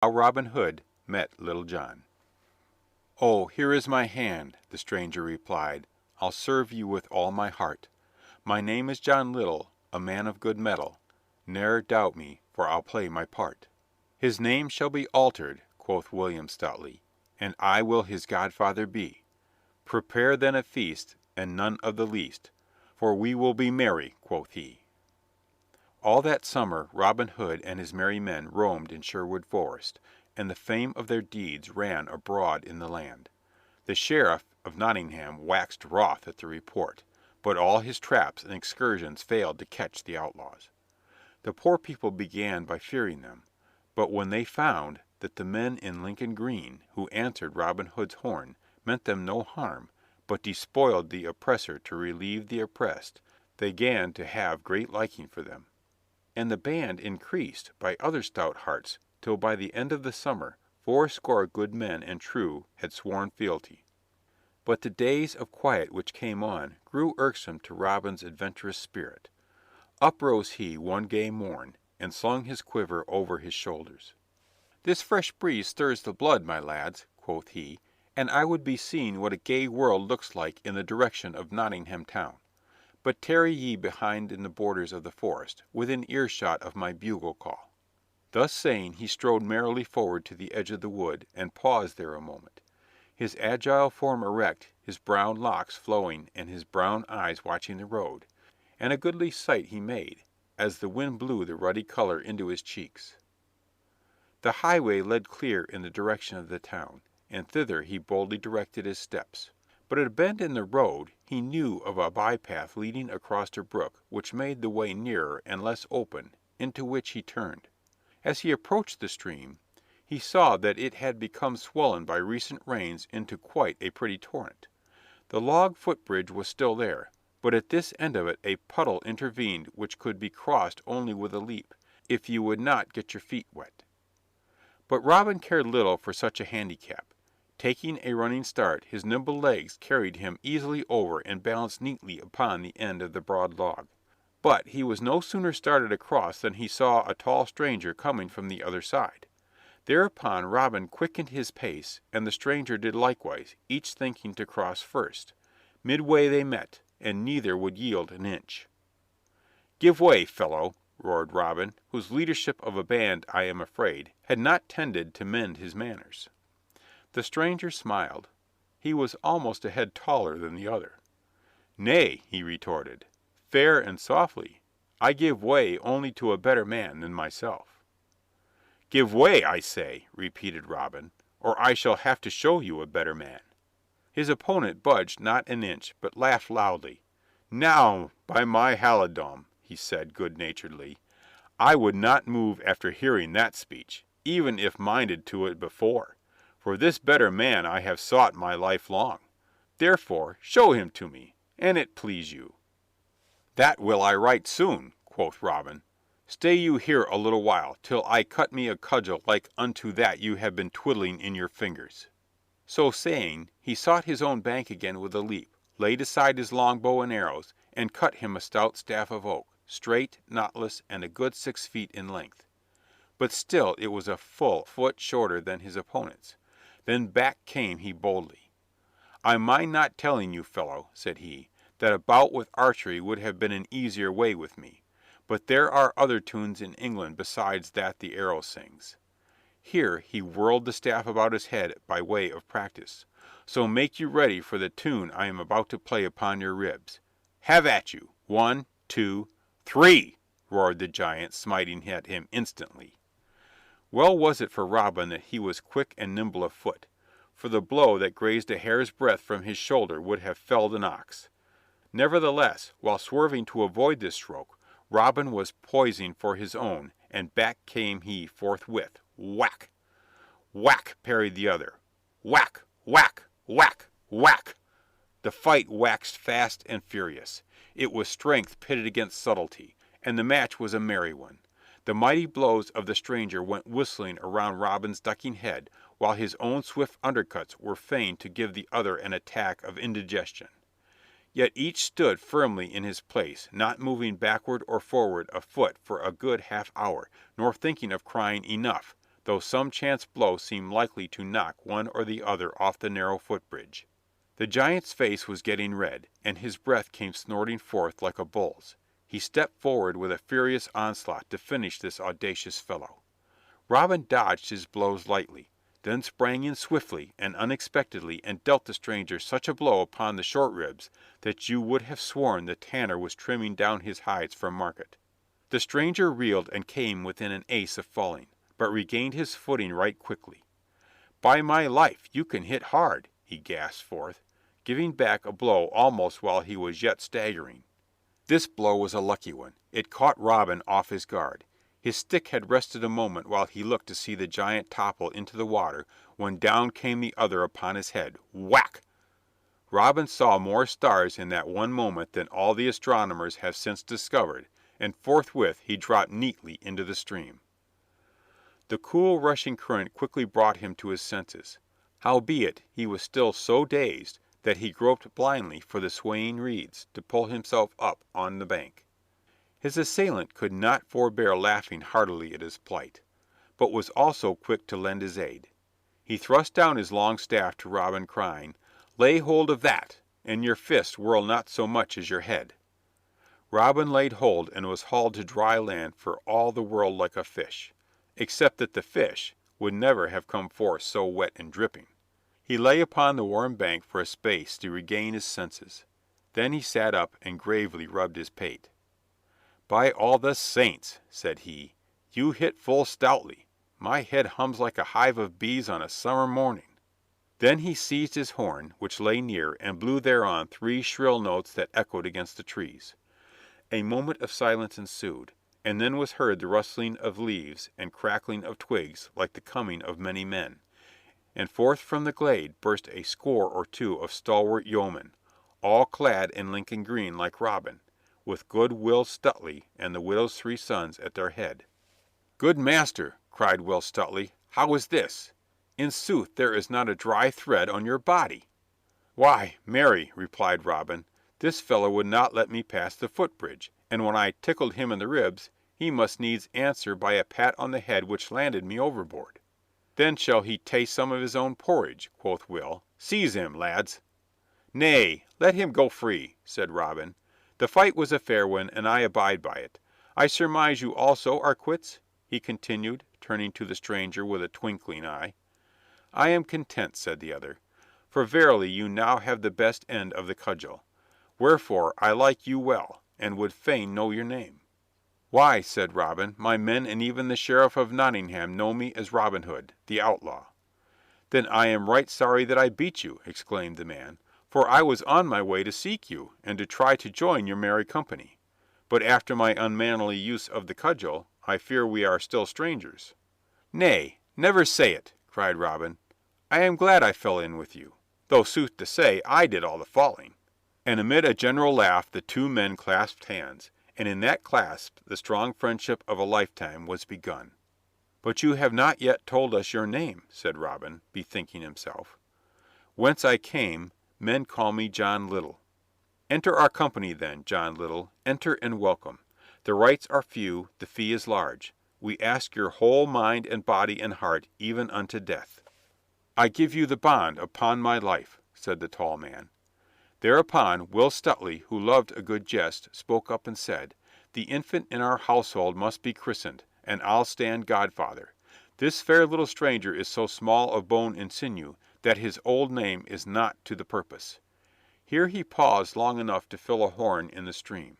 How Robin Hood Met Little John. "Oh, here is my hand," the stranger replied, "I'll serve you with all my heart. My name is John Little, a man of good mettle. Ne'er doubt me, for I'll play my part." "His name shall be altered," quoth William stoutly, "and I will his godfather be. Prepare then a feast, and none of the least, for we will be merry," quoth he. All that summer Robin Hood and his merry men roamed in Sherwood Forest, and the fame of their deeds ran abroad in the land. The Sheriff of Nottingham waxed wroth at the report, but all his traps and excursions failed to catch the outlaws. The poor people began by fearing them, but when they found that the men in Lincoln green who answered Robin Hood's horn meant them no harm, but despoiled the oppressor to relieve the oppressed, they gan to have great liking for them. And the band increased by other stout hearts till by the end of the summer fourscore good men and true had sworn fealty. But the days of quiet which came on grew irksome to Robin's adventurous spirit. Up rose he one gay morn and slung his quiver over his shoulders. "This fresh breeze stirs the blood, my lads," quoth he, "and I would be seeing what a gay world looks like in the direction of Nottingham town. But tarry ye behind in the borders of the forest, within earshot of my bugle call." Thus saying, he strode merrily forward to the edge of the wood, and paused there a moment, his agile form erect, his brown locks flowing, and his brown eyes watching the road, and a goodly sight he made, as the wind blew the ruddy color into his cheeks. The highway led clear in the direction of the town, and thither he boldly directed his steps. But at a bend in the road he knew of a bypath leading across a brook which made the way nearer and less open, into which he turned. As he approached the stream, he saw that it had become swollen by recent rains into quite a pretty torrent. The log footbridge was still there, but at this end of it a puddle intervened which could be crossed only with a leap, if you would not get your feet wet. But Robin cared little for such a handicap. Taking a running start, his nimble legs carried him easily over and balanced neatly upon the end of the broad log. But he was no sooner started across than he saw a tall stranger coming from the other side. Thereupon Robin quickened his pace, and the stranger did likewise, each thinking to cross first. Midway they met, and neither would yield an inch. "Give way, fellow!" roared Robin, whose leadership of a band, I am afraid, had not tended to mend his manners. The stranger smiled. He was almost a head taller than the other. "Nay," he retorted, "fair and softly. I give way only to a better man than myself." "Give way, I say," repeated Robin, "or I shall have to show you a better man." His opponent budged not an inch, but laughed loudly. "Now, by my halidom," he said good-naturedly, "I would not move after hearing that speech, even if minded to it before. For this better man I have sought my life long. Therefore show him to me, an it please you." "That will I right soon," quoth Robin. "Stay you here a little while, till I cut me a cudgel like unto that you have been twiddling in your fingers." So saying, he sought his own bank again with a leap, laid aside his long bow and arrows, and cut him a stout staff of oak, straight, knotless, and a good 6 feet in length. But still it was a full foot shorter than his opponent's. Then back came he boldly. "I mind not telling you, fellow," said he, "that a bout with archery would have been an easier way with me. But there are other tunes in England besides that the arrow sings." Here he whirled the staff about his head by way of practice. "So make you ready for the tune I am about to play upon your ribs. Have at you! 1, 2, 3!" roared the giant, smiting at him instantly. Well was it for Robin that he was quick and nimble of foot, for the blow that grazed a hair's breadth from his shoulder would have felled an ox. Nevertheless, while swerving to avoid this stroke, Robin was poising for his own, and back came he forthwith. Whack! Whack parried the other. Whack! Whack! Whack! Whack! The fight waxed fast and furious. It was strength pitted against subtlety, and the match was a merry one. The mighty blows of the stranger went whistling around Robin's ducking head, while his own swift undercuts were fain to give the other an attack of indigestion. Yet each stood firmly in his place, not moving backward or forward a foot for a good half hour, nor thinking of crying enough, though some chance blow seemed likely to knock one or the other off the narrow footbridge. The giant's face was getting red, and his breath came snorting forth like a bull's. He stepped forward with a furious onslaught to finish this audacious fellow. Robin dodged his blows lightly, then sprang in swiftly and unexpectedly and dealt the stranger such a blow upon the short ribs that you would have sworn the tanner was trimming down his hides for market. The stranger reeled and came within an ace of falling, but regained his footing right quickly. "By my life, you can hit hard," he gasped forth, giving back a blow almost while he was yet staggering. This blow was a lucky one. It caught Robin off his guard. His stick had rested a moment while he looked to see the giant topple into the water, when down came the other upon his head. Whack! Robin saw more stars in that one moment than all the astronomers have since discovered, and forthwith he dropped neatly into the stream. The cool, rushing current quickly brought him to his senses. Howbeit, he was still so dazed that he groped blindly for the swaying reeds to pull himself up on the bank. His assailant could not forbear laughing heartily at his plight, but was also quick to lend his aid. He thrust down his long staff to Robin, crying, "Lay hold of that, and your fist whirl not so much as your head." Robin laid hold and was hauled to dry land for all the world like a fish, except that the fish would never have come forth so wet and dripping. He lay upon the warm bank for a space to regain his senses. Then he sat up and gravely rubbed his pate. "By all the saints," said he, "you hit full stoutly. My head hums like a hive of bees on a summer morning." Then he seized his horn, which lay near, and blew thereon 3 shrill notes that echoed against the trees. A moment of silence ensued, and then was heard the rustling of leaves and crackling of twigs like the coming of many men, and forth from the glade burst a score or two of stalwart yeomen, all clad in Lincoln green like Robin, with good Will Stutely and the widow's 3 sons at their head. "Good master," cried Will Stutely, "how is this? In sooth there is not a dry thread on your body." "Why, marry," replied Robin, "this fellow would not let me pass the footbridge, and when I tickled him in the ribs, he must needs answer by a pat on the head which landed me overboard." "Then shall he taste some of his own porridge," quoth Will. "Seize him, lads." "Nay, let him go free," said Robin. "The fight was a fair one, and I abide by it. I surmise you also are quits?" he continued, turning to the stranger with a twinkling eye. "I am content," said the other, "for verily you now have the best end of the cudgel. Wherefore I like you well, and would fain know your name." "Why," said Robin, "my men and even the Sheriff of Nottingham know me as Robin Hood, the outlaw." "Then I am right sorry that I beat you," exclaimed the man, "for I was on my way to seek you, and to try to join your merry company. But after my unmannerly use of the cudgel, I fear we are still strangers." "Nay, never say it," cried Robin. "I am glad I fell in with you, though sooth to say I did all the falling." And amid a general laugh the 2 men clasped hands, and in that clasp the strong friendship of a lifetime was begun. "But you have not yet told us your name," said Robin, bethinking himself. "Whence I came, men call me John Little." "Enter our company, then, John Little, enter and welcome. The rites are few, the fee is large. We ask your whole mind and body and heart, even unto death." "I give you the bond, upon my life," said the tall man. Thereupon Will Stutely, who loved a good jest, spoke up and said, "The infant in our household must be christened, and I'll stand godfather. This fair little stranger is so small of bone and sinew that his old name is not to the purpose." Here he paused long enough to fill a horn in the stream.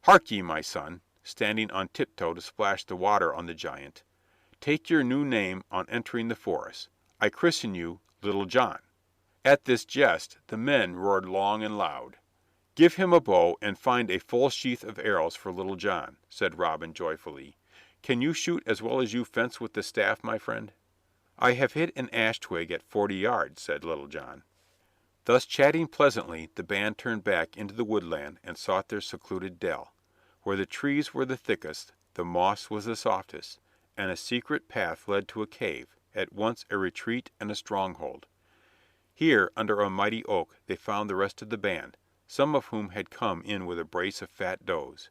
"Hark ye, my son," standing on tiptoe to splash the water on the giant, "take your new name on entering the forest. I christen you Little John." At this jest the men roared long and loud. "Give him a bow and find a full sheath of arrows for Little John," said Robin joyfully. "Can you shoot as well as you fence with the staff, my friend?" "I have hit an ash twig at 40 yards," said Little John. Thus chatting pleasantly the band turned back into the woodland and sought their secluded dell, where the trees were the thickest, the moss was the softest, and a secret path led to a cave, at once a retreat and a stronghold. Here, under a mighty oak, they found the rest of the band, some of whom had come in with a brace of fat does.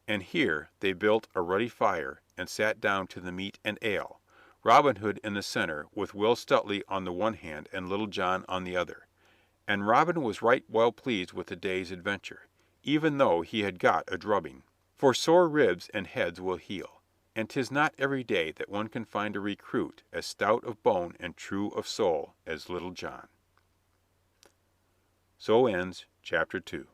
And here they built a ruddy fire and sat down to the meat and ale, Robin Hood in the center, with Will Stutely on the one hand and Little John on the other. And Robin was right well pleased with the day's adventure, even though he had got a drubbing. For sore ribs and heads will heal, and 'tis not every day that one can find a recruit as stout of bone and true of soul as Little John. So ends chapter 2.